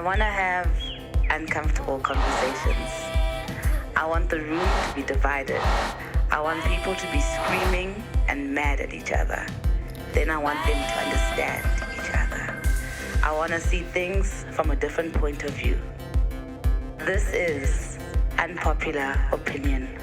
want to have uncomfortable conversations. I want the room to be divided. I want people to be screaming and mad at each other. Then I want them to understand each other. I want to see things from a different point of view. This is Unpopular Opinion.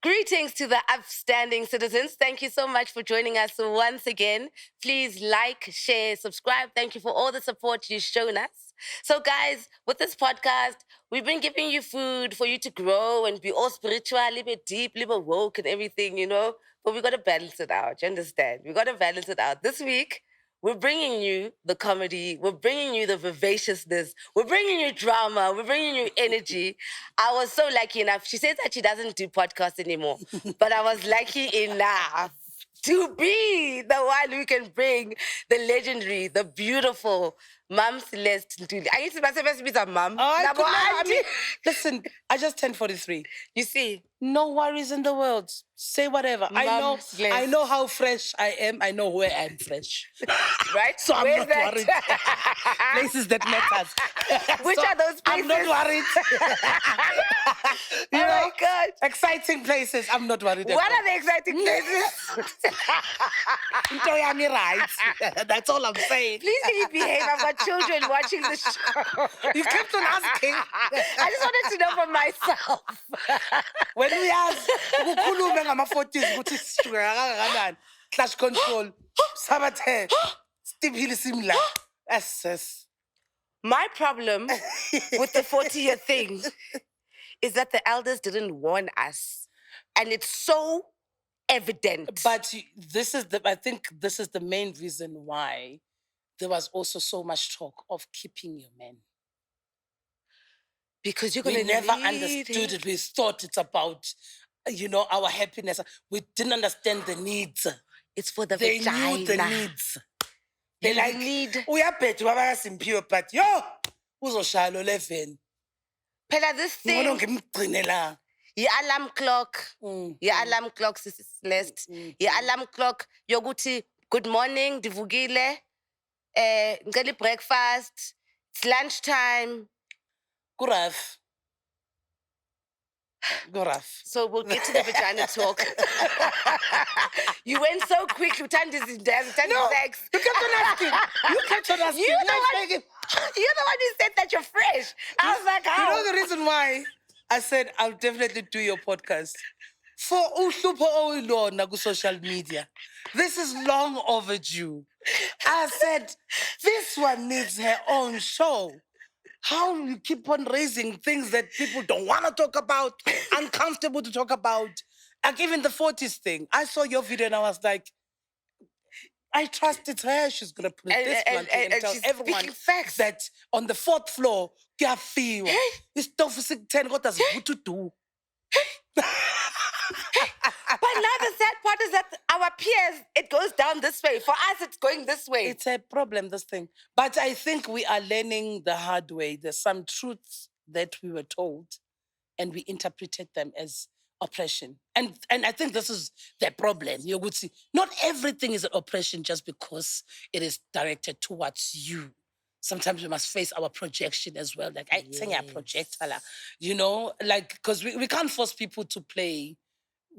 Greetings to the upstanding citizens. Thank you so much for joining us once again. Please like, share, subscribe. Thank you for all the support you've shown us. So guys, with this podcast, we've been giving you food for you to grow and be all spiritual, a little bit deep, a little bit woke and everything, you know? But we got to balance it out. You understand? We got to balance it out. This week, we're bringing you the comedy. We're bringing you the vivaciousness. We're bringing you drama. We're bringing you energy. I was so lucky enough. She says that she doesn't do podcasts anymore, but I was lucky enough to be the one who can bring the legendary, the beautiful Mom Celeste Ntuli. I used to myself be a mom. Listen, I just turned 43. You see? No worries in the world. Say whatever. Mom I know how fresh I am. I know where I'm fresh. Right? So I'm Where's not that? worried. Places that matters. Which are those places? I'm not worried. Oh my God. Exciting places. I'm not worried. What are the exciting places? Right. That's all I'm saying. Please can you behave? I've got children watching the show. You kept on asking. I just wanted to know for myself. When we ask, ukukhulume ngama-40s ukuthi sisuka kangakanani, clash control, sabathe, stiphile simla. Yes. My problem with the 40-year thing is that the elders didn't warn us. And it's so evident. But I think this is the main reason why there was also so much talk of keeping your men. Because you're going to never understood it. We thought it's about, our happiness. We didn't understand the needs. It's for the they vagina. They knew the needs. They like, need... uyaphethe baba simpiwe, but uzoshaya lo 11. Phela this thing... Alarm clock. Alarm clock, Sister Celeste. Alarm clock. Yoguti, good morning, divugile. Ngeli breakfast. It's lunchtime. Go rough. So we'll get to the vagina talk. You went so quick. You turned this into sex. You kept on asking. You're the one who said that you're fresh. I was like, how? You know the reason why I said I'll definitely do your podcast? For uhlupho social media. This is long overdue. I said, this one needs her own show. How you keep on raising things that people don't want to talk about, uncomfortable to talk about. Like even the 40s thing. I saw your video and I was like, I trusted her. She's going to put this one thing and tell everyone that on the 4th floor, kuyafiwa. Isitofu siku-10 kodwa sivuthwa. But now the sad part is that our peers, it goes down this way. For us, it's going this way. It's a problem, this thing. But I think we are learning the hard way. There's some truths that we were told and we interpreted them as oppression. And I think this is the problem. You would see, not everything is an oppression just because it is directed towards you. Sometimes we must face our projection as well. Like, I think I project, because we can't force people to play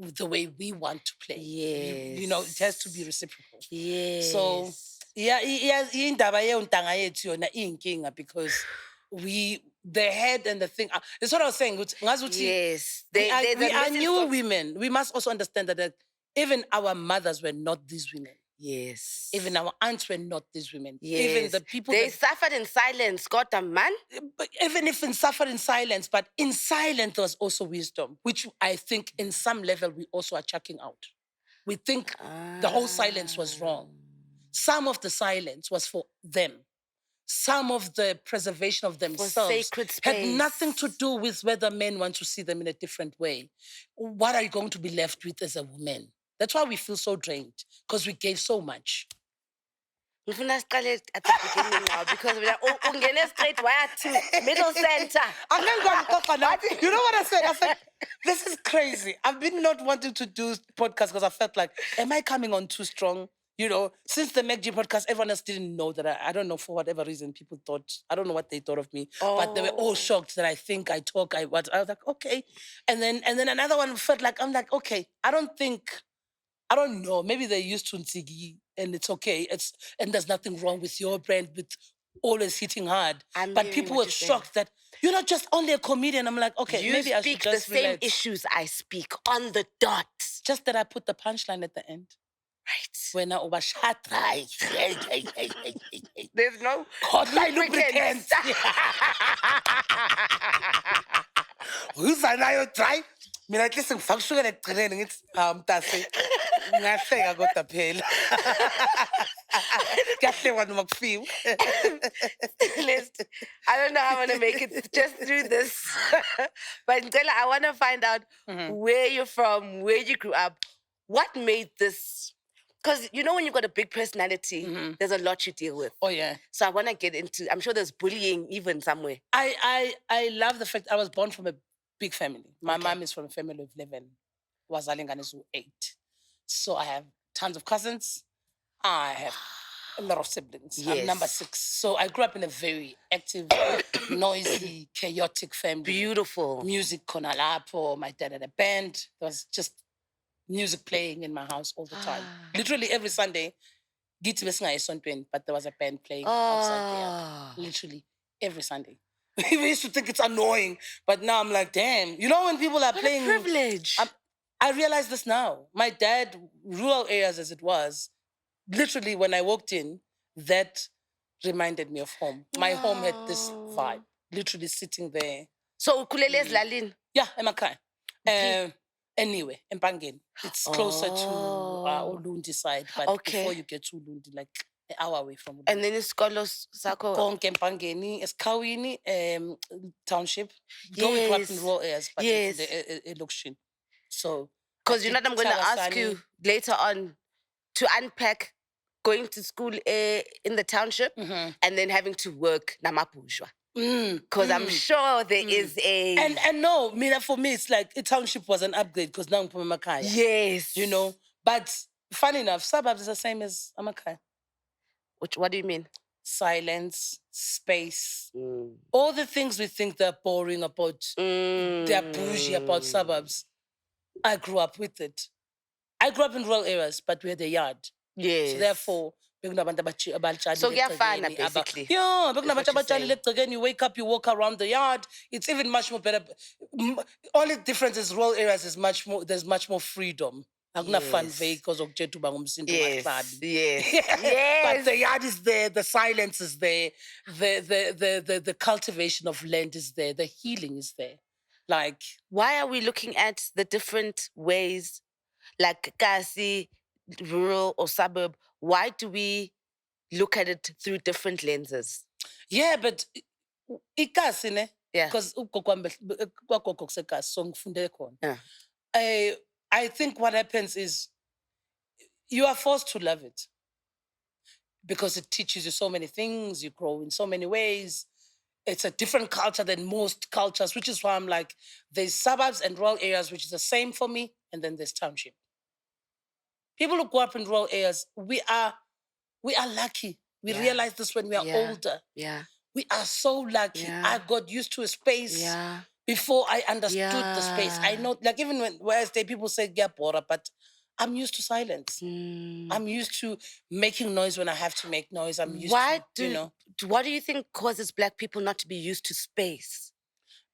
the way we want to play. Yes. It has to be reciprocal. Yes. So, indaba yontanga yethu yona iyinkinga because the head and the thing. That's what I was saying. Yes. We are new women. We must also understand that even our mothers were not these women. Yes. Even our aunts were not these women. Yes. Even the people they suffered in silence, got a man. But even if in suffered in silence, but in silence there was also wisdom, which I think in some level we also are checking out. We think the whole silence was wrong. Some of the silence was for them. Some of the preservation of themselves had nothing to do with whether men want to see them in a different way. What are you going to be left with as a woman? That's why we feel so drained, because we gave so much. We at the beginning now because we're like, straight wire to middle center. You know what I said? I said, this is crazy. I've been not wanting to do podcasts because I felt like, am I coming on too strong? since the MacG podcast, everyone else didn't know that I don't know, for whatever reason, people thought, I don't know what they thought of me, but they were all shocked that I think I talk, I was like, okay. And then another one felt like, I'm like, okay, I don't know, maybe they're used to Ntsiki and it's okay. And there's nothing wrong with your brand with always hitting hard. But people were shocked that you're not just only a comedian. I'm like, okay, maybe I should just speak the same relax. issues I speak on the dot. Just that I put the punchline at the end. Right. When I was shot right. There's no lubricant. Who's I try? Mina at least ngifaka ushukela ekugcineni ngithi mntase ngahleka kodwa phela. Kuyahlekwa noma kufiwa. Listen, I don't know how I'm gonna make it just through this. But Ntuli, I wanna find out where you're from, where you grew up, what made this. Because when you've got a big personality, there's a lot you deal with. Oh yeah. So I want to get into. I'm sure there's bullying even somewhere. I love the fact I was born from a big family. My mom is from a family of 11. Wazalingane is 8. So I have tons of cousins. I have a lot of siblings. Yes. I'm number 6. So I grew up in a very active, noisy, chaotic family. Beautiful. Music konalapo. My dad had a band. There was just music playing in my house all the time. Literally every Sunday, but there was a band playing outside there. Literally every Sunday. We used to think it's annoying, but now I'm like, damn. When people are playing... What a privilege. I realize this now. My dad, rural areas as it was, literally when I walked in, that reminded me of home. My home had this vibe, literally sitting there. So, Kulele is Lalin? Yeah, Emakai. Anyway, Mpangeni. It's closer to Ulundi side, but before you get to Ulundi, like an hour away from Ulundi. And then it's Kolos Sako? Konke Mpangeni, Eskawini, township. Though we grew up in rural areas, but it's a location. So, because I'm going to ask you later on to unpack going to school in the township and then having to work Namapujwa. Because I'm sure there is a... And no, for me, it's like a township was an upgrade because now I'm from Amakaya. Yes. But funny enough, suburbs is the same as Amakaya. What do you mean? Silence, space. All the things we think they're boring about, they're bougie about suburbs. I grew up with it. I grew up in rural areas, but we had a yard. Yes. So therefore, so you're fine, basically. Yeah, you wake up, you walk around the yard. It's even much more better. Only difference is rural areas is much more. There's much more freedom. Yes. Yes. Yes. But the yard is there. The silence is there. The cultivation of land is there. The healing is there. Like, why are we looking at the different ways, like Kasi, rural or suburb? Why do we look at it through different lenses? Yeah, but ikasi ne? Yeah. Because I think what happens is you are forced to love it because it teaches you so many things. You grow in so many ways. It's a different culture than most cultures, which is why I'm like, there's suburbs and rural areas, which is the same for me, and then there's township. People who grow up in rural areas, we are lucky. We realize this when we are older. Yeah. We are so lucky. Yeah. I got used to a space before I understood the space. I know, like even whereas people say, yeah, bora, but I'm used to silence. I'm used to making noise when I have to make noise. I'm used to, what do you think causes Black people not to be used to space?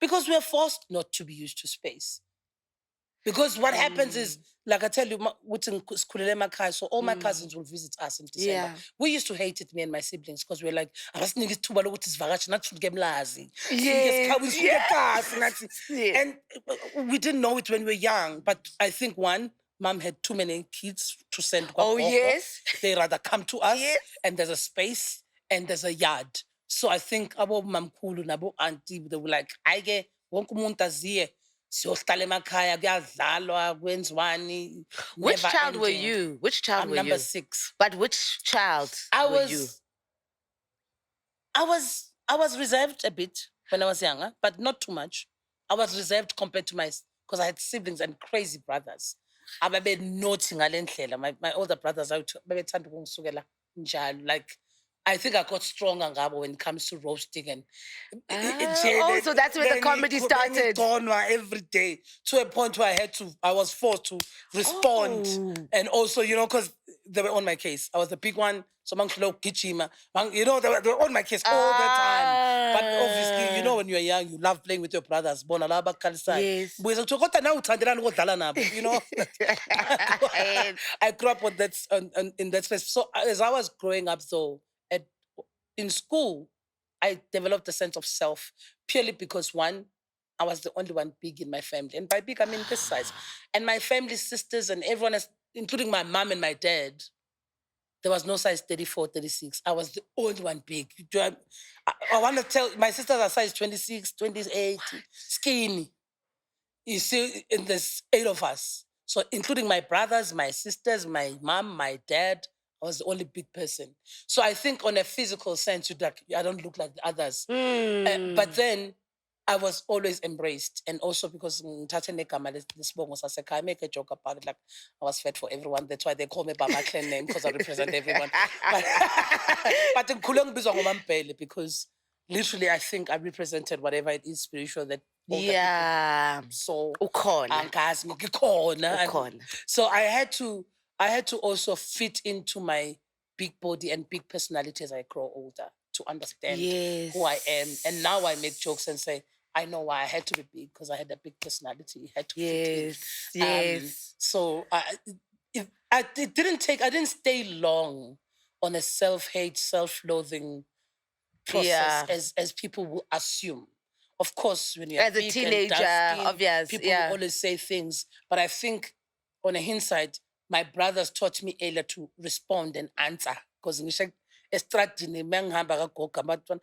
Because we're forced not to be used to space. Because what happens is, like I tell you, so all my cousins will visit us in December. Yeah. We used to hate it, me and my siblings, because we're like, yes. And we didn't know it when we were young. But I think, one, Mom had too many kids to send. Oh, yes. They rather come to us, yes. And there's a space, and there's a yard. So I think abo mamkulu nabo auntie, they were like, I get wonke umuntu aziye. Which child were you? I'm number 6. But which child were you? I was reserved a bit when I was younger, but not too much. I was reserved compared to because I had siblings and crazy brothers. ababe naughty ngale ndlela. My older brothers babethanda ukungisukela njalo. Like, I think I got stronger ngabo when it comes to roasting and so that's where the comedy started. Every day to a point where I was forced to respond. And also, because they were on my case. I was the big one. So Gichima, they were on my case all the time. But obviously, when you're young, you love playing with your brothers. Yes. I grew up with that in that space. So as I was growing up, though, in school, I developed a sense of self purely because, one, I was the only one big in my family. And by big, I mean this size. And my family, sisters, and everyone else, including my mom and my dad, there was no size 34, 36. I was the only one big. I want to tell, my sisters are size 26, 28, skinny. You see, in there's 8 of us. So including my brothers, my sisters, my mom, my dad, I was the only big person. So I think on a physical sense, I don't look like the others. But then I was always embraced. And also because I make a joke about it, like I was fed for everyone. That's why they call me by my clan name, because I represent everyone. But in Kulong because literally I think I represented whatever it is spiritual that so so I had to also fit into my big body and big personality as I grow older to understand who I am. And now I make jokes and say, I know why I had to be big, because I had a big personality. I had to fit in. Yes. So I didn't stay long on a self-hate, self-loathing process as people will assume. Of course, when you're as a big teenager, and obvious, people will always say things. But I think on a hindsight, my brothers taught me earlier to respond and answer. Because ngisho estradini mengihamba kagogo abantwana,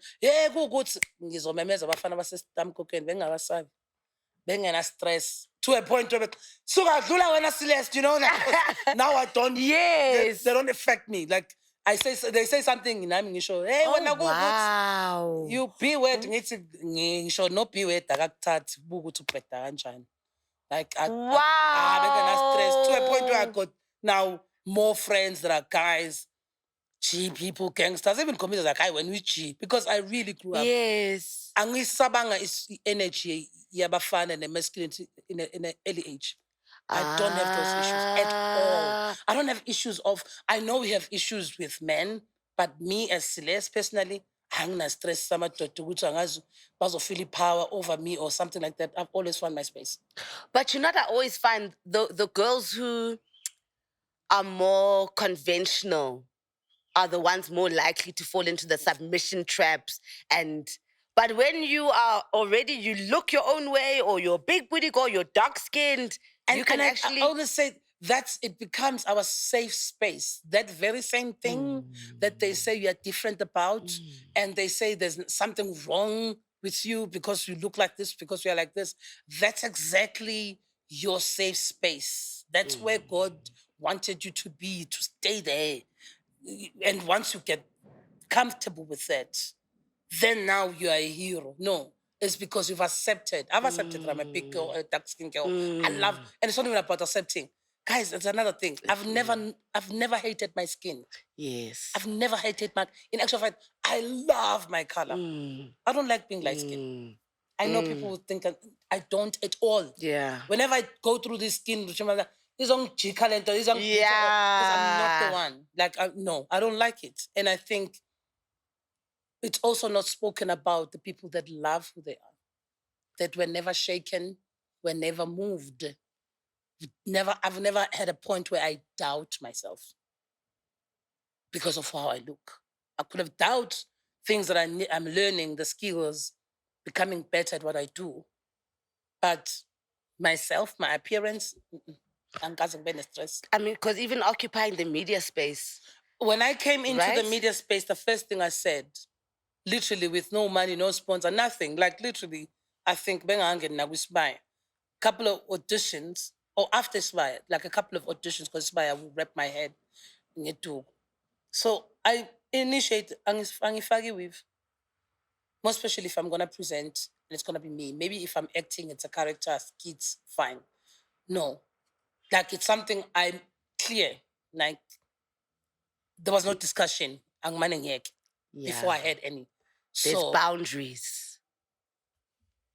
kukuthi ngizomemeza abafana basesitamkokeni bengabasabi. Bengena stress to a point where suka dlula wena Celeste, now I don't. Yes. They don't affect me. Like they say something in ngisho, hey, wena wow. You be word ngithi ngisho no be word akakuthathi ukuthi ubheda kanjani. Like bengena stress to a point where I got now more friends that are guys, G people, gangsters, even comedians like when we G, because I really grew up. Yes. Angisabanga is energy yabafana and masculinity in an early age. I don't have those issues at all. I don't have issues I know we have issues with men, but me as Celeste personally, angina stress samadoda ukuthi angazi bazofeel power over me or something like that. I've always found my space. But I always find the girls who are more conventional are the ones more likely to fall into the submission traps. But when you are already, you look your own way, or you're big booty girl, you're dark skinned, you can actually. I always say it becomes our safe space. That very same thing that they say you are different about, and they say there's something wrong with you because you look like this, because you are like this. That's exactly your safe space. That's where God wanted you to be, to stay there. And once you get comfortable with that, then now you are a hero. No, it's because you've accepted. I've accepted that I'm a big girl, a dark skinned girl. I love, and it's not even about accepting. Guys, it's another thing. I've never hated my skin. Yes. I've never hated in actual fact, I love my color. I don't like being light skinned. I know people would think I don't at all. Yeah. Whenever I go through this skin, I'm not the one. Like, no, I don't like it. And I think it's also not spoken about the people that love who they are, that were never shaken, were never moved. I've never had a point where I doubt myself because of how I look. I could have doubted things that I'm learning, the skills, becoming better at what I do. But myself, my appearance, I'm stress. I mean, because even occupying the media space. When I came into the media space, the first thing I said, literally with no money, no sponsor, nothing, like literally, I think, couple of auditions, or after Spire, like a couple of auditions, because Spire will wrap my head in it too. So I initiate Angifagi with, most especially if I'm going to present, and it's going to be me. Maybe if I'm acting, it's a character, skits, fine. No. Like it's something I'm clear. Like there was no discussion before I had any. There's So boundaries.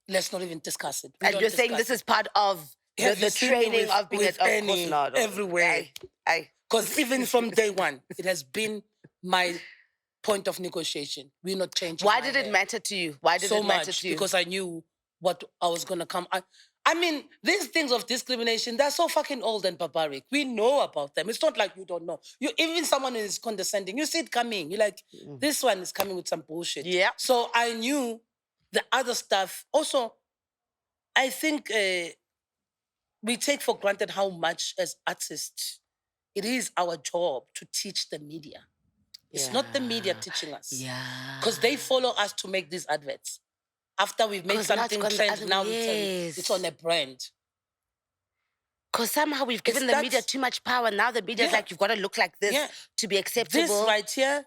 let's not even discuss it. And you're saying this is part of Have you the seen me training of being with of any course not. everywhere? Aye. Because even from day one, it has been my point of negotiation. We're not changing. Why did it matter to you? Why did so it matter much? to you? Because I knew what I was gonna come. I mean, these things of discrimination, they're so fucking old and barbaric. We know about them. It's not like you don't know. You even someone is condescending, you see it coming. You're like, this one is coming with some bullshit. Yeah. So I knew the other stuff. Also, I think we take for granted how much as artists it is our job to teach the media. It's not the media teaching us. Yeah. Because they follow us to make these adverts. After we've made something trend, now it's on a brand. Because somehow we've given the media too much power. Now the media is like, you've got to look like this to be acceptable. This right here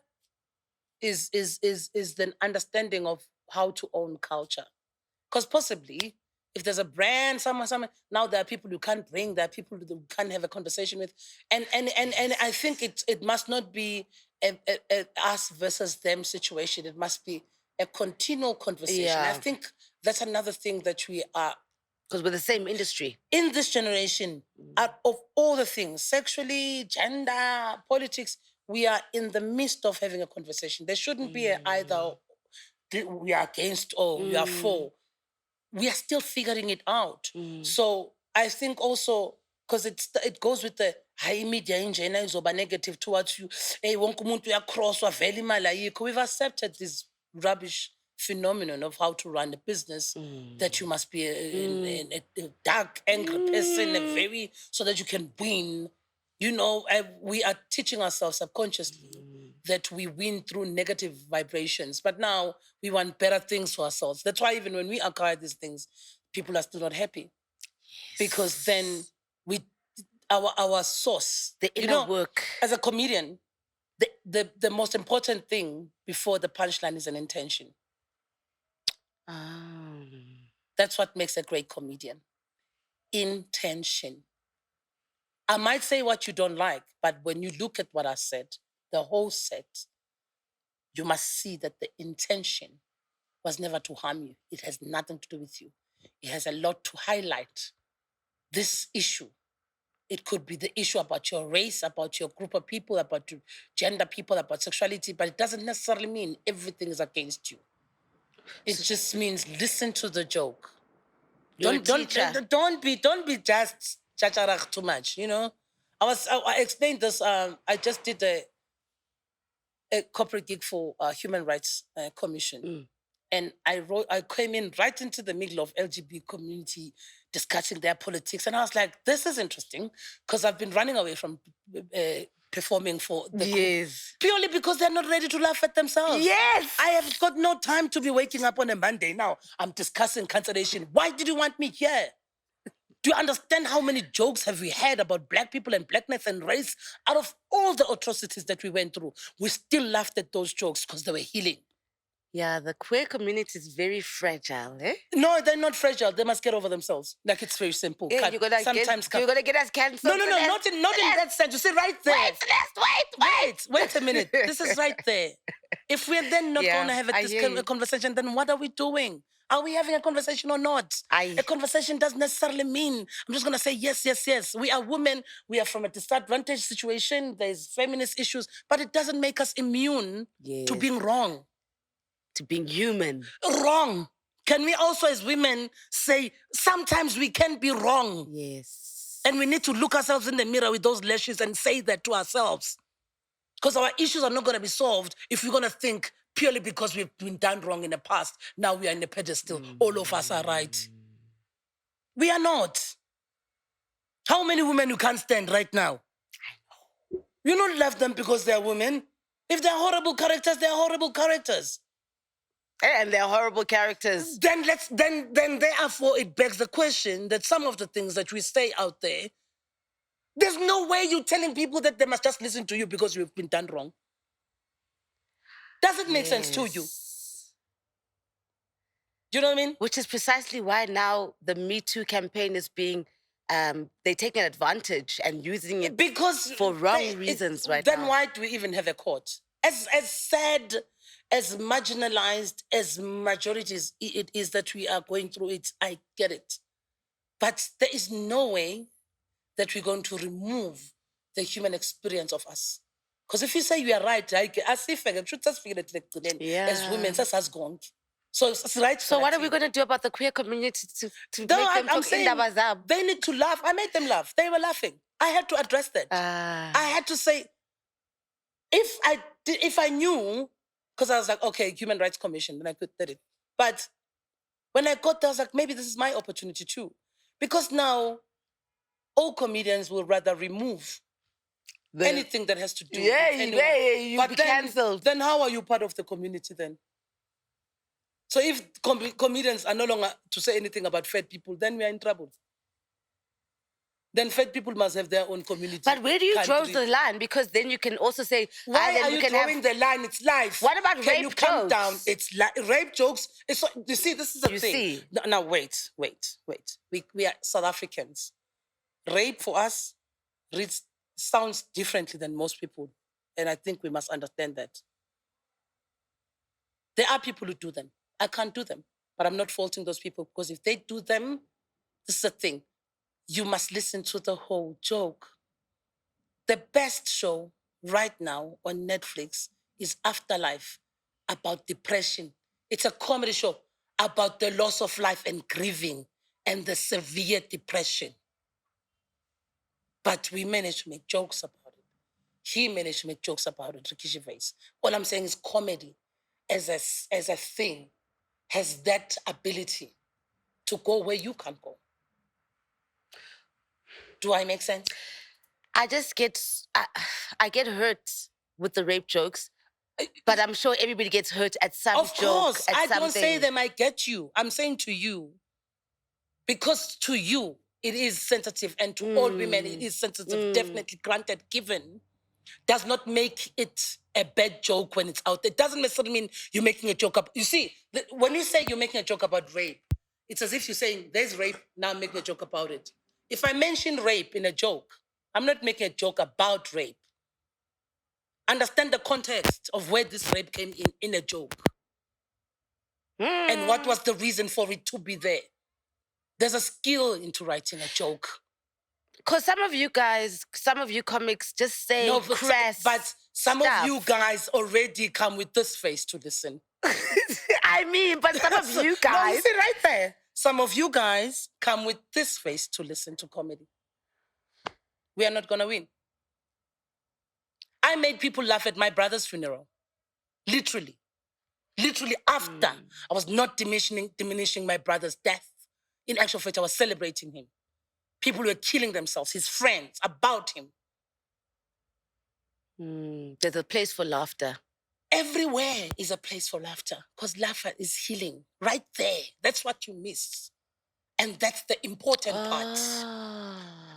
is the understanding of how to own culture. Because possibly, if there's a brand somewhere, now there are people you can't bring, there are people you can't have a conversation with. And I think it must not be a us versus them situation. It must be a continual conversation. Yeah. I think that's another thing that we are. Because we're the same industry. In this generation, out of all the things, sexually, gender, politics, we are in the midst of having a conversation. There shouldn't be either we are against or we are for. We are still figuring it out. So I think also, because it goes with the high media in general is negative towards you. Hey, wonke umuntu uyakross wavela imali ayikho. We've accepted this rubbish phenomenon of how to run a business, that you must be a dark, angry person, so that you can win. You know, we are teaching ourselves subconsciously that we win through negative vibrations. But now we want better things for ourselves. That's why even when we acquire these things, people are still not happy. Because then our source, the inner work. As a comedian, the most important thing before the punchline is an intention. That's what makes a great comedian. Intention. I might say what you don't like, but when you look at what I said, the whole set, you must see that the intention was never to harm you. It has nothing to do with you. It has a lot to highlight this issue. It could be the issue about your race, about your group of people, about your gender people, about sexuality, but it doesn't necessarily mean everything is against you. It just means listen to the joke. Don't be just chacharach too much, you know. I explained this. I just did a corporate gig for Human Rights Commission, and I came in right into the middle of LGBT community discussing their politics, and I was like, this is interesting because I've been running away from performing for the group purely because they're not ready to laugh at themselves. Yes. I have got no time to be waking up on a Monday. Now I'm discussing cancellation. Why did you want me here? Do you understand how many jokes have we had about black people and blackness and race? Out of all the atrocities that we went through, we still laughed at those jokes because they were healing. Yeah, the queer community is very fragile, eh? No, they're not fragile. They must get over themselves. Like, it's very simple. Yeah, you're gonna get us cancelled. No, not in that sense. You see, right there. Wait a minute. This is right there. If we're then not going to have a conversation, then what are we doing? Are we having a conversation or not? A conversation doesn't necessarily mean I'm just going to say yes, yes, yes. We are women. We are from a disadvantaged situation. There's feminist issues. But it doesn't make us immune to being wrong. To being human. Wrong. Can we also, as women, say sometimes we can be wrong? Yes. And we need to look ourselves in the mirror with those lashes and say that to ourselves. Because our issues are not going to be solved if we're going to think purely because we've been done wrong in the past. Now we are in a pedestal. All of us are right. We are not. How many women you can't stand right now? I know. You don't love them because they're women. If they're horrible characters, they're horrible characters. And they're horrible characters. Then therefore it begs the question that some of the things that we say out there, there's no way you're telling people that they must just listen to you because you've been done wrong. Does it make sense to you? Do you know what I mean? Which is precisely why now the Me Too campaign is being they're taking advantage and using it because for wrong reasons right then now. why do we even have a court? As sad, as marginalized as majorities it is that we are going through it, I get it. But there is no way that we're going to remove the human experience of us. Because if you say you are right, as if as women, as gone. So it's right. So what are we going to do about the queer community to No, make them I'm talk saying indaba zabo? they need to laugh. I made them laugh. They were laughing. I had to address that. I had to say, if I knew, because I was like, okay, Human Rights Commission, then I could did it. But when I got there, I was like, maybe this is my opportunity too. Because now all comedians will rather remove anything that has to do with anyone. You'll be cancelled. Then how are you part of the community then? So if comedians are no longer to say anything about fat people, then we are in trouble. Then fat people must have their own community. But where do you draw the line? Because then you can also say, why are you drawing the line? It's life. What about Can rape you calm jokes? down? It's rape jokes. It's you see, this is a thing. See. Now wait. We are South Africans. Rape for us sounds differently than most people, and I think we must understand that. There are people who do them. I can't do them, but I'm not faulting those people because if they do them, this is the thing. You must listen to the whole joke. The best show right now on Netflix is Afterlife, about depression. It's a comedy show about the loss of life and grieving and the severe depression. But we managed to make jokes about it. He managed to make jokes about it, Ricky Gervais. All I'm saying is comedy as a thing has that ability to go where you can't go. Do I make sense? I just I get hurt with the rape jokes, but I'm sure everybody gets hurt at some joke. Of course, I don't say them, I get you. I'm saying to you, because to you, it is sensitive, and to all women, it is sensitive, definitely granted, given, does not make it a bad joke when it's out. It doesn't necessarily mean you're making a joke up. You see, when you say you're making a joke about rape, it's as if you're saying, there's rape, now I'm making a joke about it. If I mention rape in a joke, I'm not making a joke about rape. Understand the context of where this rape came in a joke. And what was the reason for it to be there. There's a skill into writing a joke. Because some of you comics just say crass but some stuff. of you guys already come with this face to listen. I mean, but some of you guys... No, you see right there. Some of you guys come with this face to listen to comedy. We are not going to win. I made people laugh at my brother's funeral. Literally. Literally after. I was not diminishing my brother's death. In actual fact, I was celebrating him. People were killing themselves, his friends, about him. There's a place for laughter. Everywhere is a place for laughter, because laughter is healing. Right there. That's what you miss. And that's the important part.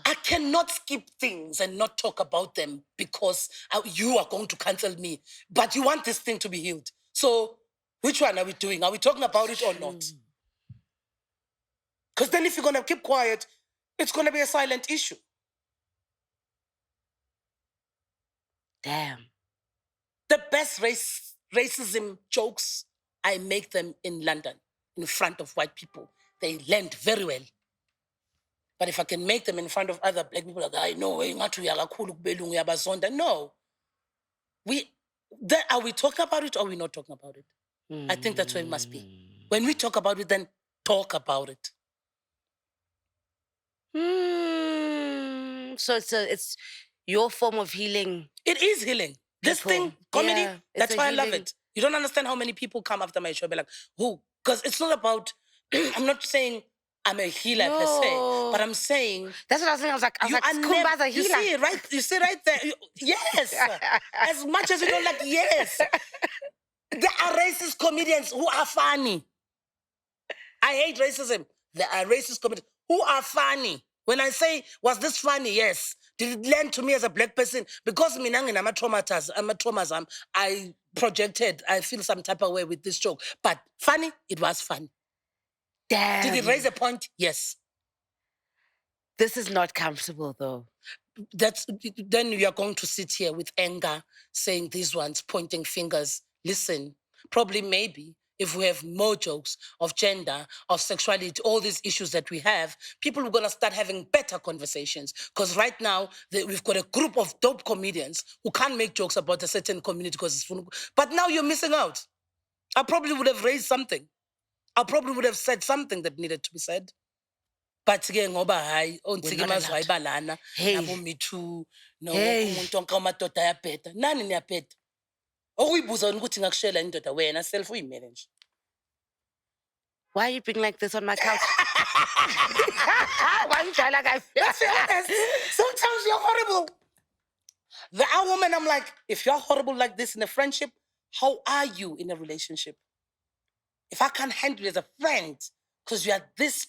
I cannot skip things and not talk about them because you are going to cancel me. But you want this thing to be healed. So which one are we doing? Are we talking about it or not? Because then if you're going to keep quiet, it's going to be a silent issue. Damn. The best racism jokes, I make them in London, in front of white people. They land very well. But if I can make them in front of other black people, like, I know, no. Are we talking about it or are we not talking about it? I think that's where it must be. When we talk about it, then talk about it. So it's your form of healing. It is healing. This thing, comedy, that's why I love it. You don't understand how many people come after my show, be like, who? Because it's not about, I'm not saying I'm a healer per se, but I'm saying... That's what I was saying. I was like, Kumba's a healer. You see right there. Yes. As much as you don't like, yes. There are racist comedians who are funny. I hate racism. There are racist comedians who are funny. When I say, was this funny? Yes. Did it land to me as a black person? Because I'm a traumatism. I projected, I feel some type of way with this joke. But funny, it was funny. Damn. Did it raise a point? Yes. This is not comfortable, though. Then you are going to sit here with anger, saying these ones, pointing fingers. Listen, probably maybe if we have more jokes of gender, of sexuality, all these issues that we have, people are going to start having better conversations. Because right now, we've got a group of dope comedians who can't make jokes about a certain community because it's... But now you're missing out. I probably would have raised something. I probably would have said something that needed to be said. But ke ngoba hayi Ntsiki mazwa ibalana nabo Me Too no umuntu onke amadoda ayabheda nani niyabheda okuyibuza wena ukuthi ngakushela indoda wena self uyimele nje. Why are you being like this on my couch? Why are you trying like I feel? Let's be honest. Sometimes you're horrible. Our woman, I'm like, if you're horrible like this in a friendship, how are you in a relationship? If I can't handle you as a friend because you are this...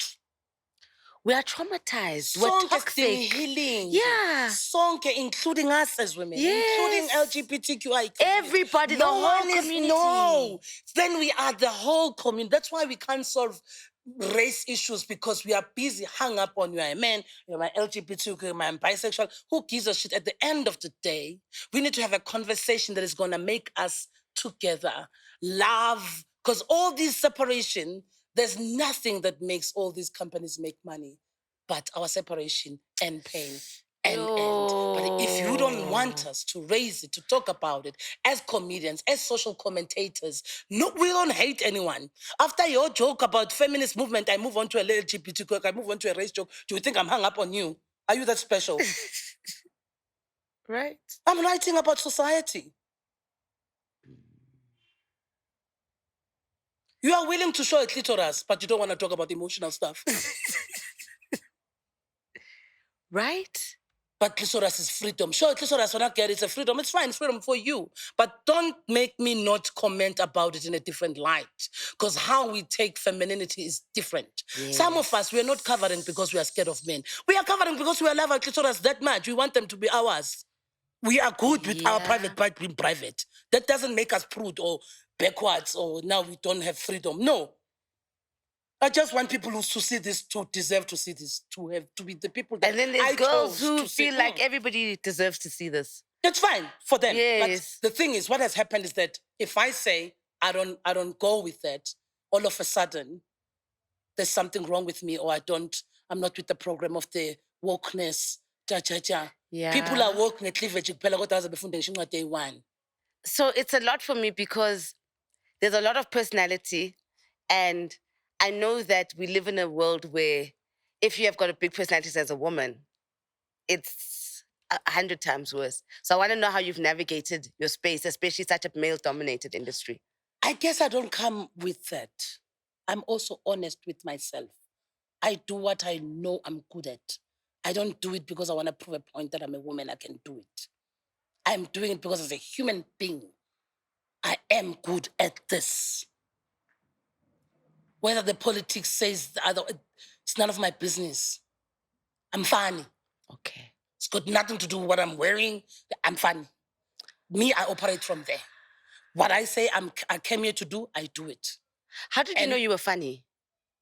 We are traumatized. We're toxic. Healing. Yeah. Sonke, including us as women. Including LGBTQI. Everybody, the whole community. No. Then we are the whole community. That's why we can't solve race issues because we are busy hung up on you're a man, you're my LGBTQ, you're my bisexual. Who gives a shit? At the end of the day, we need to have a conversation that is going to make us together. Love. Because all these separation... There's nothing that makes all these companies make money but our separation and pain and end. But if you don't want us to raise it, to talk about it, as comedians, as social commentators, no, we don't hate anyone. After your joke about feminist movement, I move on to a LGBTQ, I move on to a race joke. Do you think I'm hung up on you? Are you that special? Right. I'm writing about society. You are willing to show a clitoris, but you don't want to talk about emotional stuff. Right? But clitoris is freedom. Sure, clitoris, when I get it, it's a freedom. It's fine, it's freedom for you. But don't make me not comment about it in a different light. Because how we take femininity is different. Yes. Some of us, we are not covering because we are scared of men. We are covering because we love our clitoris that much. We want them to be ours. We are good with our private part being private. That doesn't make us prude or backwards or now we don't have freedom. No. I just want people who to see this, to deserve to see this, to be the people that and then there's I girls chose who to feel see. like everybody deserves to see this. That's fine for them. Yes. But the thing is, what has happened is that if I say I don't go with that, all of a sudden there's something wrong with me, or I'm not with the program of the wokeness. Yeah. People are woke cleavage. Day one. So it's a lot for me because there's a lot of personality, and I know that we live in a world where if you have got a big personality as a woman, it's 100 times worse. So I want to know how you've navigated your space, especially such a male-dominated industry. I guess I don't come with that. I'm also honest with myself. I do what I know I'm good at. I don't do it because I want to prove a point that I'm a woman, I can do it. I'm doing it because as a human being, I am good at this. Whether the politics says the other, it's none of my business. I'm funny. Okay. It's got nothing to do with what I'm wearing. I'm funny. Me, I operate from there. What I say I came here to do, I do it. How did you know you were funny?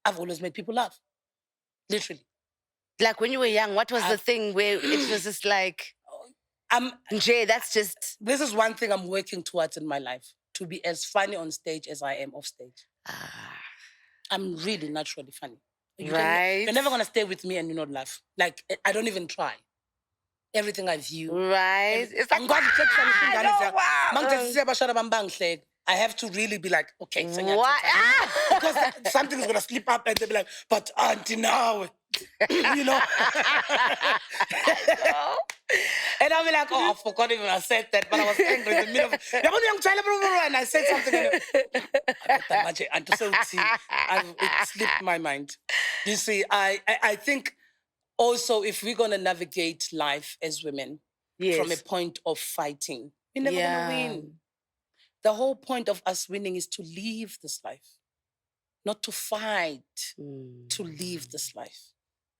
I've always made people laugh. Literally. Like when you were young, what was the thing where it was just like, Jay, that's just... This is one thing I'm working towards in my life, to be as funny on stage as I am off stage. I'm really naturally funny. You're never going to stay with me and you not laugh. Like, I don't even try. Everything I view. Right. It's like, I have to really be like, okay. What? Because something is going to slip up and they'll be like, but auntie now. You know? And I'll be like, oh, I forgot even I said that, but I was angry in the middle of and I said something. It slipped my mind. You see, I think also if we're going to navigate life as women from a point of fighting, we're never going to win. The whole point of us winning is to live this life, not to fight, to live this life.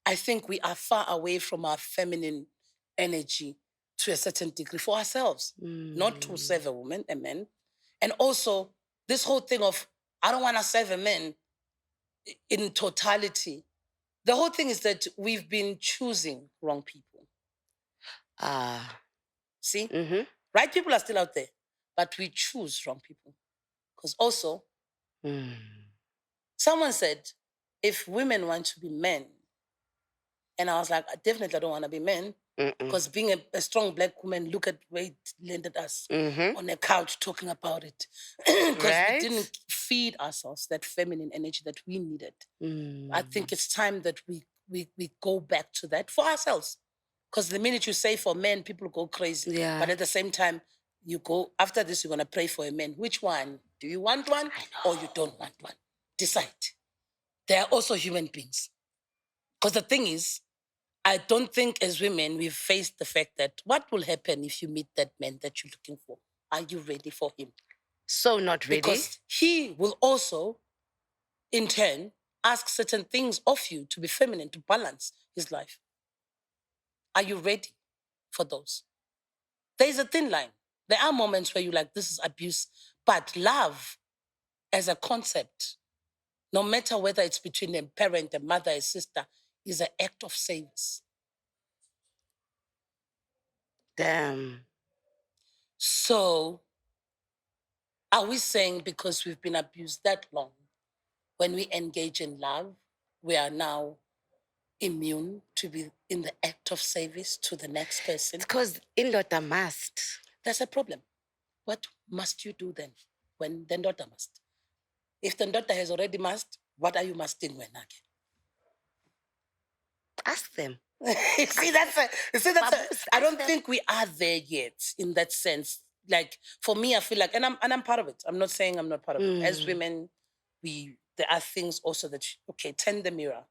I think we are far away from our feminine energy to a certain degree for ourselves, not to serve a woman, a man. And also, this whole thing of, I don't want to serve a man in totality. The whole thing is that we've been choosing wrong people. See? Mm-hmm. Right people are still out there, but we choose wrong people. Because also, someone said, if women want to be men, and I was like, I definitely don't want to be men, because being a strong black woman, look at where it landed us on a couch talking about it. Because we didn't feed ourselves that feminine energy that we needed. I think it's time that we go back to that for ourselves. Because the minute you say for men, people go crazy. Yeah. But at the same time, you go, after this, you're going to pray for a man. Which one? Do you want one or you don't want one? Decide. They are also human beings. Because the thing is, I don't think as women we've faced the fact that what will happen if you meet that man that you're looking for? Are you ready for him? So not ready. Because he will also, in turn, ask certain things of you to be feminine, to balance his life. Are you ready for those? There's a thin line. There are moments where you're like, this is abuse. But love as a concept, no matter whether it's between a parent, a mother, a sister, is an act of service. Damn. So, are we saying because we've been abused that long, when we engage in love, we are now immune to be in the act of service to the next person? Because indoda must. That's a problem. What must you do then when the daughter must? If the daughter has already must, what are you musting when again? Ask them. I don't think we are there yet in that sense. Like for me, I feel like, and I'm part of it. I'm not saying I'm not part of it. As women, there are things also that turn the mirror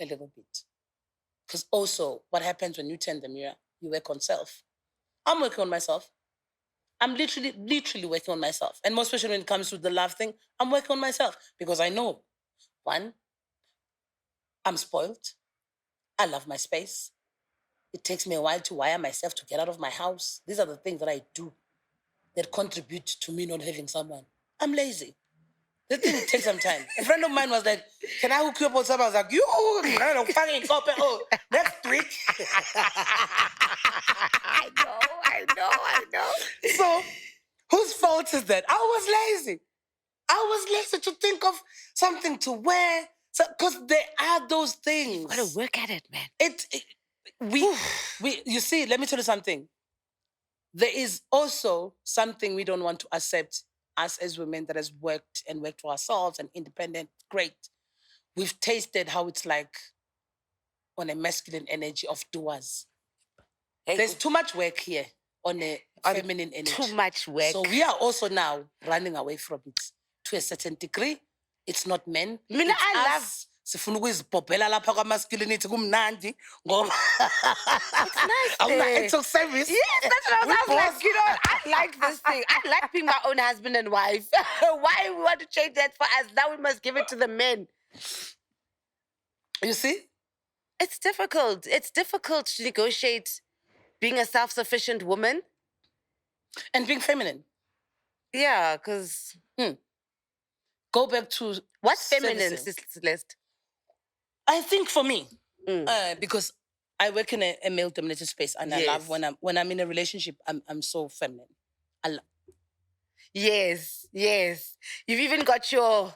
a little bit. Because also, what happens when you turn the mirror? You work on self. I'm working on myself. I'm literally working on myself. And more especially when it comes to the love thing, I'm working on myself because I know, one, I'm spoiled. I love my space. It takes me a while to wire myself to get out of my house. These are the things that I do that contribute to me not having someone. I'm lazy. The thing takes some time. A friend of mine was like, can I hook you up with someone? I was like, you, I don't fucking copy. Oh, next week. I know. So, whose fault is that? I was lazy. I was lazy to think of something to wear. Because there are those things. You gotta work at it, man. You see, let me tell you something. There is also something we don't want to accept, us as women that has worked for ourselves and independent. Great. We've tasted how it's like on a masculine energy of doers. There's too much work here on a feminine energy. Too much work. So we are also now running away from it to a certain degree. It's not men. Mina, it's I us. Sifuna ukuzibhobhela lapha kwa-masculinity kumnandi ngoba nice acts of service. Yes, that's what I was like, I like this thing. I like being my own husband and wife. Why we want to change that for us? Now we must give it to the men. You see? It's difficult. It's difficult to negotiate being a self-sufficient woman. And being feminine. Yeah, because... Go back to... What's feminine, Celeste? I think for me, because I work in a male-dominated space, and I love when I'm in a relationship, I'm so feminine. Yes. You've even got your...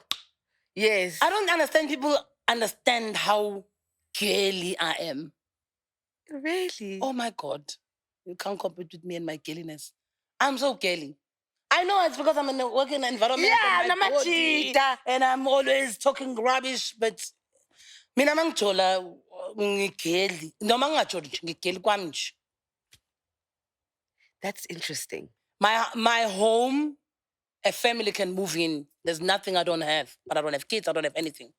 Yes. I don't understand people understand how girly I am. Really? Oh my God. You can't compete with me and my girliness. I'm so girly. I know it's because I'm in a working environment and my body, and I'm always talking rubbish, but mina mangithola ngigeli noma ngingatsho ngigeli kwami nje. That's interesting. My home, a family can move in. There's nothing I don't have. But I don't have kids, I don't have anything.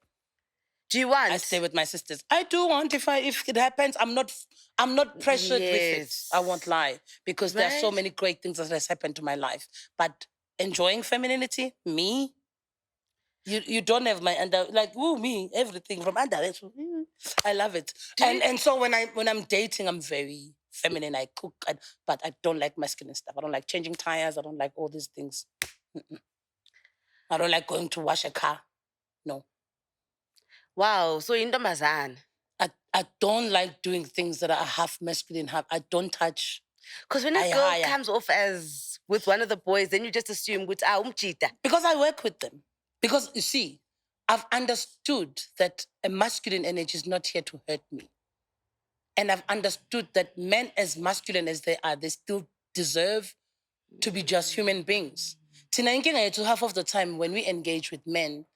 Do you want? I stay with my sisters. I do want if it happens. I'm not pressured with it. I won't lie. Because there are so many great things that has happened to my life. But enjoying femininity, me, you don't have my me, everything from under. I love it. And so when I'm dating, I'm very feminine. I cook, but I don't like masculine stuff. I don't like changing tires. I don't like all these things. I don't like going to wash a car. No. Wow, so intombazane. I don't like doing things that are half masculine, half. I don't touch. Because when a girl comes off as with one of the boys, then you just assume with umchita. Because I work with them. Because you see, I've understood that a masculine energy is not here to hurt me. And I've understood that men, as masculine as they are, they still deserve to be just human beings. Tina inkinga yethu half of the time when we engage with men,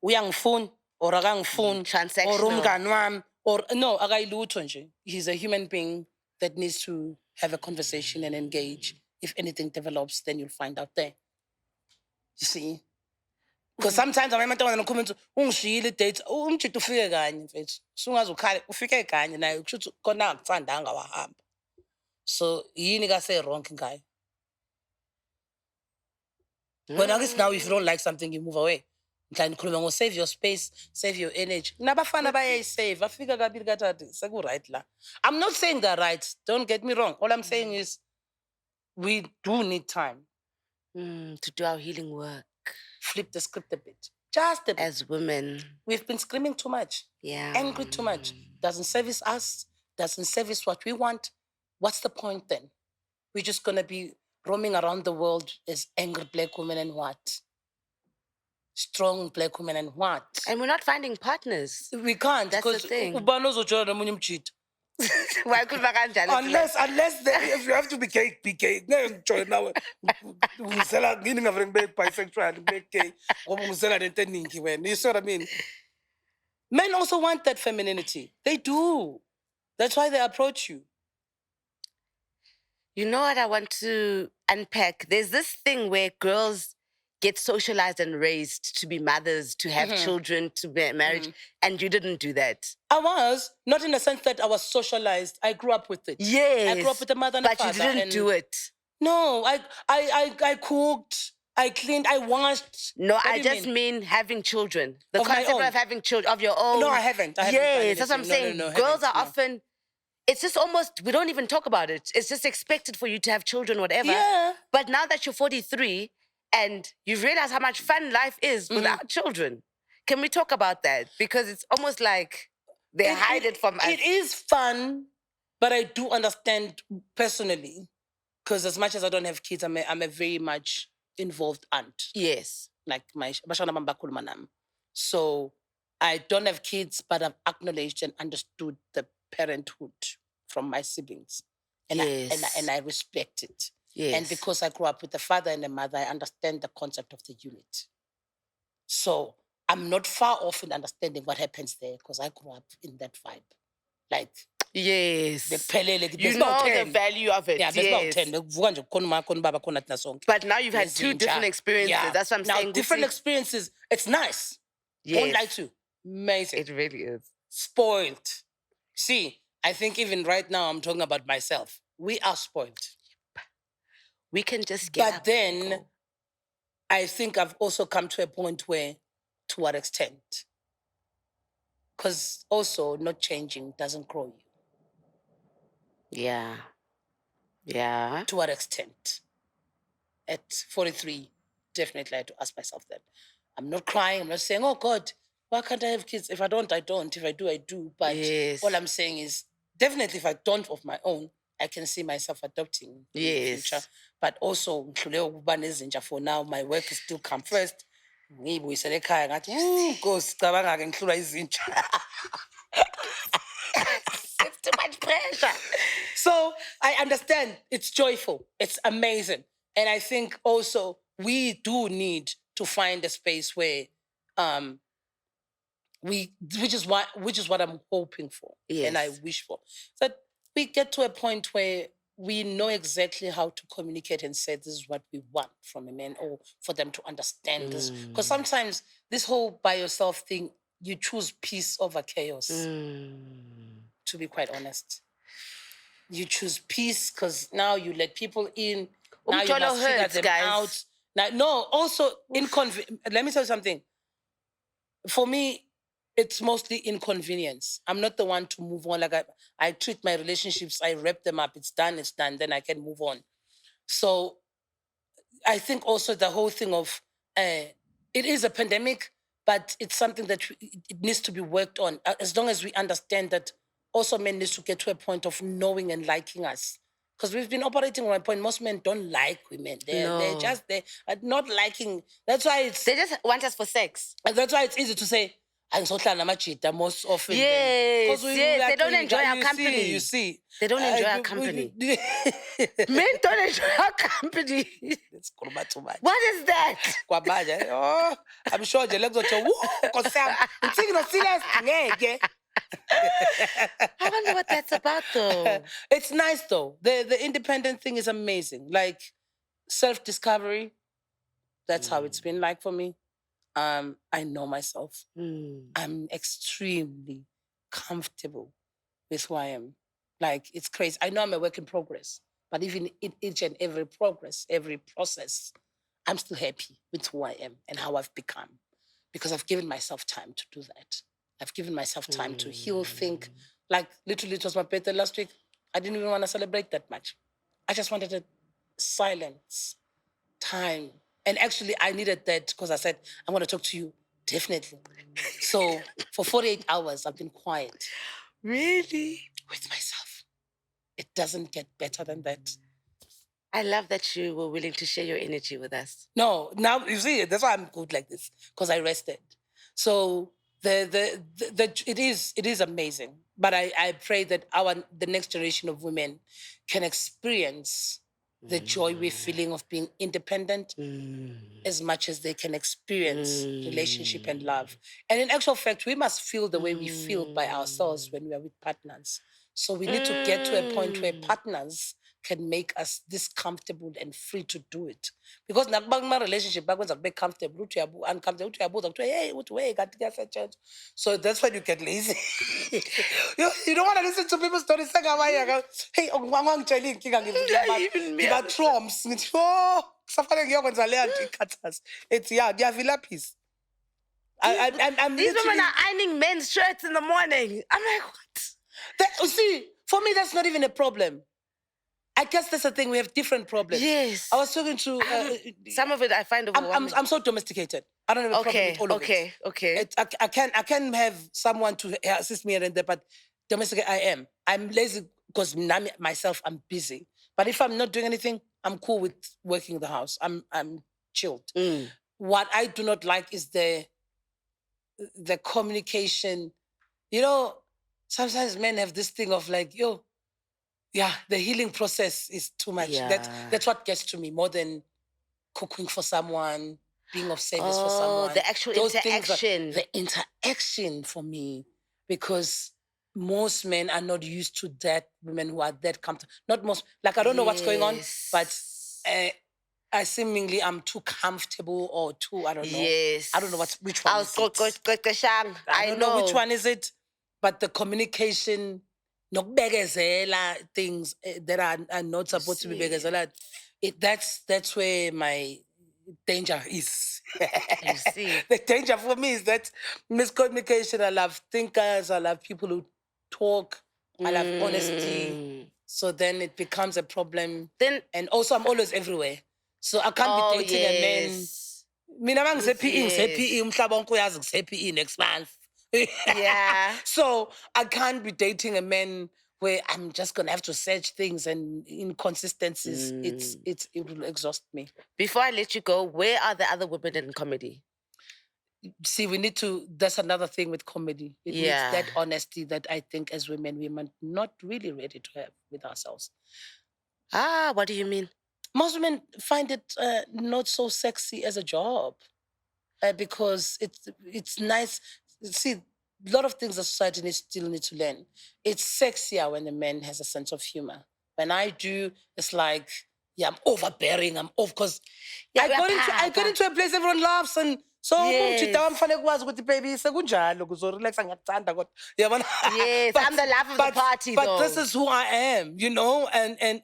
uyangifuna or akangifuni or Transactional. umngani wami or no, akayilutho nje. He's a human being that needs to have a conversation and engage. If anything develops, then you'll find out there. You see? Because sometimes I'm going to ungishiyile date umjito ufike kanye mfethu. Sungaze ukhale ufike kanye naye kusho ukuthi khona akuthandanga wahamba. So yini ka say wrong ngayo? But I guess now if you don't like something you move away. Ngikhuluma save your space, save your energy. Nabafana bayayisave, afika kabili kathathu seku-right la. I'm not saying they're right, don't get me wrong. All I'm saying is we do need time to do our healing work. Flip the script a bit. Just a bit. As women. We've been screaming too much. Yeah. Angry too much. Doesn't service us, doesn't service what we want. What's the point then? We're just going to be roaming around the world as angry black women and what? Strong black women and what? And we're not finding partners. We can't. That's the thing. Why could unless if you have to be gay, be gay. No, now. Bisexual, gay. You see what I mean? Men also want that femininity. They do. That's why they approach you. You know what I want to unpack? There's this thing where girls get socialized and raised to be mothers, to have children, to be married, and you didn't do that. I was, not in the sense that I was socialized. I grew up with it. Yes. I grew up with a mother and a father. But you didn't do it. No, I cooked, I cleaned, I washed. No, I just mean having children. The concept of having children, of your own. No, I haven't. Yes, that's what I'm saying. Girls are often, it's just almost, we don't even talk about it. It's just expected for you to have children, whatever. Yeah. But now that you're 43, and you've realized how much fun life is without children. Can we talk about that? Because it's almost like they hide it from us. It is fun, but I do understand personally, because as much as I don't have kids, I'm a very much involved aunt. Yes. Like my so I don't have kids, but I've acknowledged and understood the parenthood from my siblings. And, I respect it. Yes. And because I grew up with a father and a mother, I understand the concept of the unit. So I'm not far off in understanding what happens there because I grew up in that vibe. Like, yes. You know the value of it. Yeah, there's about 10. But now you've had two different experiences. Yeah. That's what I'm saying. Now, different experiences. It's nice. Yes. Won't lie to you. Amazing. It really is. Spoiled. See, I think even right now I'm talking about myself. We are spoiled. We can just get But then, I think I've also come to a point where, to what extent? Because also, not changing doesn't grow you. Yeah. Yeah. To what extent? At 43, definitely I had to ask myself that. I'm not crying. I'm not saying, oh God, why can't I have kids? If I don't, I don't. If I do, I do. But all I'm saying is, definitely if I don't of my own, I can see myself adopting in the future. But also, for now, my work is still come first. It's too much pressure. So I understand. It's joyful. It's amazing. And I think also we do need to find a space where which is what I'm hoping for. Yes. And I wish for. That we get to a point where we know exactly how to communicate and say this is what we want from a man, or for them to understand this. Because sometimes this whole by yourself thing, you choose peace over chaos. To be quite honest. You choose peace because now you let people in. Now you must figure them out. Now, no, also, let me tell you something. For me, it's mostly inconvenience. I'm not the one to move on. Like I treat my relationships, I wrap them up. It's done, then I can move on. So I think also the whole thing of, it is a pandemic, but it's something that it needs to be worked on. As long as we understand that also men need to get to a point of knowing and liking us. Because we've been operating on a point, most men don't like women. They're just not liking. That's why They just want us for sex. that's why it's easy to say, angizohlala namajita most often. Yes, yes, they don't enjoy our company. You see. They don't enjoy our company. Men don't enjoy our company. It's too much. What is that? Oh, I'm sure the legs are thinking of Celeste. I wonder what that's about, though. It's nice, though. The independent thing is amazing. Like self-discovery, that's how it's been like for me. I know myself. I'm extremely comfortable with who I am. Like, it's crazy. I know I'm a work in progress, but even in each and every progress, every process, I'm still happy with who I am and how I've become because I've given myself time to do that. I've given myself time to heal, think. Like, literally, it was my birthday last week. I didn't even want to celebrate that much. I just wanted a silence, time. And actually, I needed that because I said, I'm going to talk to you, definitely. So for 48 hours, I've been quiet. Really? With myself. It doesn't get better than that. I love that you were willing to share your energy with us. No, now you see, that's why I'm good like this, because I rested. So it is amazing. But I pray that the next generation of women can experience the joy we're feeling of being independent as much as they can experience relationship and love. And in actual fact, we must feel the way we feel by ourselves when we are with partners. So we need to get to a point where partners can make us this comfortable and free to do it. Because my relationship back when I be comfortable, uncomfortable, hey, so that's when you get lazy. you don't want to listen to people's stories. Hey, give trumps. It's peace. These women are ironing men's shirts in the morning. I'm like, what? See, for me, that's not even a problem. I guess that's the thing. We have different problems. Yes. I was talking to... some of it I find overwhelming. I'm so domesticated. I don't have a problem with all of it. Okay. I can have someone to assist me and there, but domestic I am. I'm lazy because myself, I'm busy. But if I'm not doing anything, I'm cool with working in the house. I'm chilled. What I do not like is the communication. You know, sometimes men have this thing of like, the healing process is too much. Yeah. That's what gets to me more than cooking for someone, being of service for someone. The actual interaction. The interaction for me, because most men are not used to that, women who are that comfortable. Not most, like I don't know what's going on, but I seemingly I'm too comfortable or too, I don't know. Yes. I don't know which one is it. I don't know which one is it, but the communication, nokubegezela things that are not supposed to be begezela. That's where my danger is. You see. The danger for me is that miscommunication. I love thinkers. I love people who talk. I love honesty. So then it becomes a problem. And also I'm always everywhere. So I can't be dating a man. Mina mangise PE umhlaba wonke uyazi ngise PE next month. Yeah. So I can't be dating a man where I'm just gonna have to search things and inconsistencies. It will exhaust me. Before I let you go, where are the other women in comedy? See, we need to. That's another thing with comedy. It needs that honesty that I think as women we are not really ready to have with ourselves. What do you mean? Most women find it not so sexy as a job because it's nice. See, a lot of things that society still needs to learn. It's sexier when the man has a sense of humor. When I do, it's like, I'm overbearing. I'm off because I got into a place everyone laughs and so yes, I'm baby sekunjalo kuzorelax ngiyakuthanda kodwa yabona. Yes, I'm the laugh of the party but this is who I am,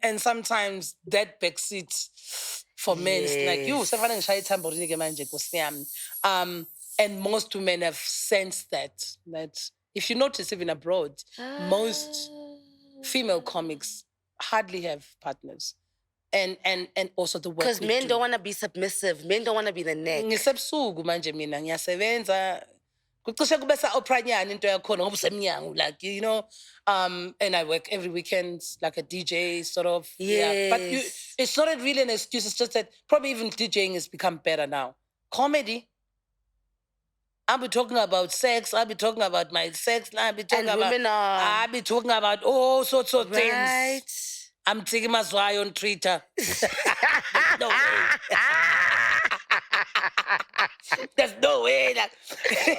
and sometimes that backseat for men is like you sefanele ngishaye ithamborini ke manje Nkosi yami. And most women have sensed that if you notice even abroad, most female comics hardly have partners. and also the work Because we men do. don't want to be submissive. Men don't want to be the neck. Ngisebusuku manje mina ngiyasebenza kucishe kube sa-opranyana into yakhona ngoba usemnyango like you know and I work every weekend like a DJ sort of. Yeah, but it's not really an excuse. It's just that probably even DJing has become better now. Comedy, I'll be talking about sex. I'll be talking about my sex. I'll be talking And about. women are. I'll be talking about all sorts of things. Right. I'm taking my Zwai on Twitter. There's no way. There's no way.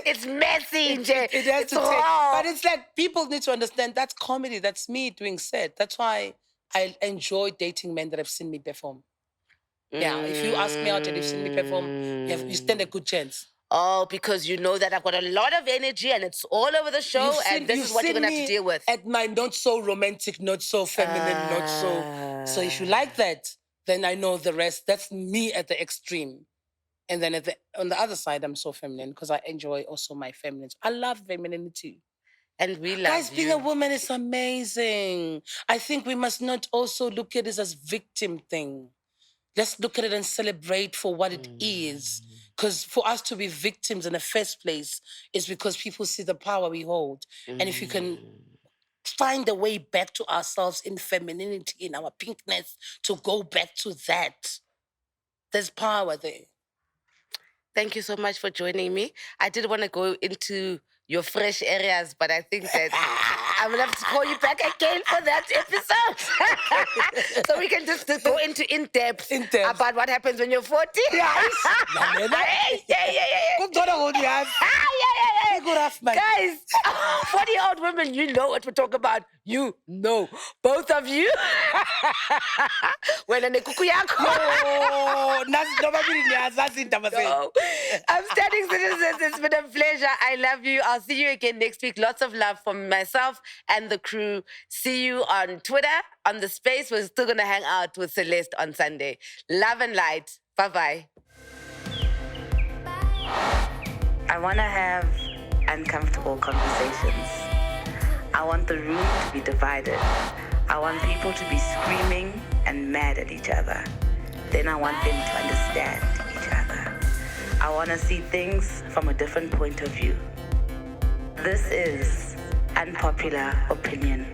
It's messy. It has It's to take. raw. But it's like people need to understand that's comedy. That's me doing set. That's why I enjoy dating men that have seen me perform. Yeah, if you ask me out and you've seen me perform, you stand a good chance. Oh, because you know that I've got a lot of energy and it's all over the show, and this is what you're going to have to deal with. At my not so romantic, not so feminine, not so. So if you like that, then I know the rest. That's me at the extreme. And then on the other side, I'm so feminine because I enjoy also my feminine. I love femininity. And we love Guys, being a woman is amazing. I think we must not also look at this as victim thing. Let's look at it and celebrate for what it is. Because for us to be victims in the first place is because people see the power we hold. And if you can find a way back to ourselves in femininity, in our pinkness, to go back to that, there's power there. Thank you so much for joining me. I did want to go into your fresh areas, but I think that I will have to call you back again for that episode. So we can just go into in depth about what happens when you're 40. Yes. Guys, 40-year-old women, you know what we're talking about. You know. Both of you. When Upstanding citizens, it's been a pleasure. I love you. I'll see you again next week. Lots of love from myself and the crew. See you on Twitter, on the space. We're still going to hang out with Celeste on Sunday. Love and light. Bye-bye. I want to have uncomfortable conversations. I want the room to be divided. I want people to be screaming and mad at each other. Then I want them to understand each other. I want to see things from a different point of view. This is Unpopular Opinion.